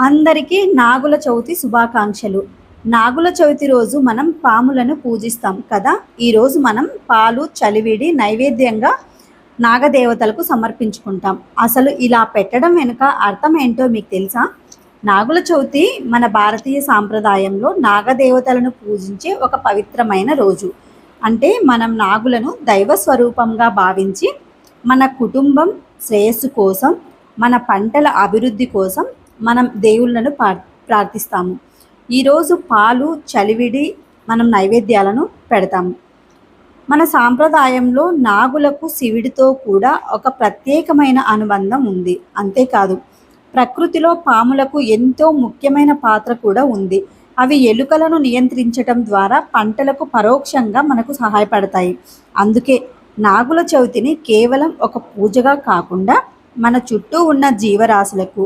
అందరికీ నాగుల చవితి శుభాకాంక్షలు. నాగుల చవితి రోజు మనం పాములను పూజిస్తాం కదా. ఈరోజు మనం పాలు చలివిడి నైవేద్యంగా నాగదేవతలకు సమర్పించుకుంటాం. అసలు ఇలా పెట్టడం వెనుక అర్థం ఏంటో మీకు తెలుసా? నాగుల చవితి మన భారతీయ సాంప్రదాయంలో నాగదేవతలను పూజించే ఒక పవిత్రమైన రోజు. అంటే మనం నాగులను దైవ స్వరూపంగా భావించి మన కుటుంబం శ్రేయస్సు కోసం, మన పంటల అభివృద్ధి కోసం మనం దేవుళ్ళను ప్రార్థిస్తాము. ఈరోజు పాలు చలివిడి మనం నైవేద్యాలను పెడతాము. మన సాంప్రదాయంలో నాగులకు శివుడితో కూడా ఒక ప్రత్యేకమైన అనుబంధం ఉంది. అంతేకాదు, ప్రకృతిలో పాములకు ఎంతో ముఖ్యమైన పాత్ర కూడా ఉంది. అవి ఎలుకలను నియంత్రించడం ద్వారా పంటలకు పరోక్షంగా మనకు సహాయపడతాయి. అందుకే నాగుల చవితిని కేవలం ఒక పూజగా కాకుండా మన చుట్టూ ఉన్న జీవరాశులకు,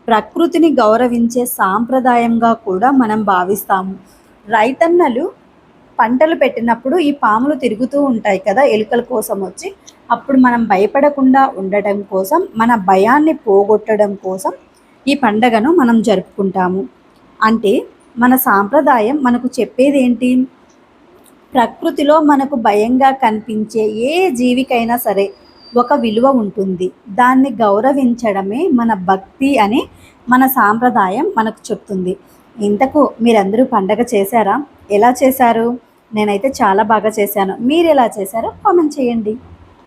ప్రకృతిని గౌరవించే సాంప్రదాయంగా కూడా మనం భావిస్తాము. రైతన్నలు పంటలు పెట్టినప్పుడు ఈ పాములు తిరుగుతూ ఉంటాయి కదా, ఎలుకల కోసం వచ్చి. అప్పుడు మనం భయపడకుండా ఉండటం కోసం, మన భయాన్ని పోగొట్టడం కోసం ఈ పండగను మనం జరుపుకుంటాము. అంటే మన సాంప్రదాయం మనకు చెప్పేది ఏంటి? ప్రకృతిలో మనకు భయంగా కనిపించే ఏ జీవికైనా సరే ఒక విలువ ఉంటుంది. దాన్ని గౌరవించడమే మన భక్తి అని మన సాంప్రదాయం మనకు చెప్తుంది. ఇంతకు మీరందరూ పండగ చేశారా? ఎలా చేశారు? నేనైతే చాలా బాగా చేశాను. మీరు ఎలా చేశారో కామెంట్ చేయండి.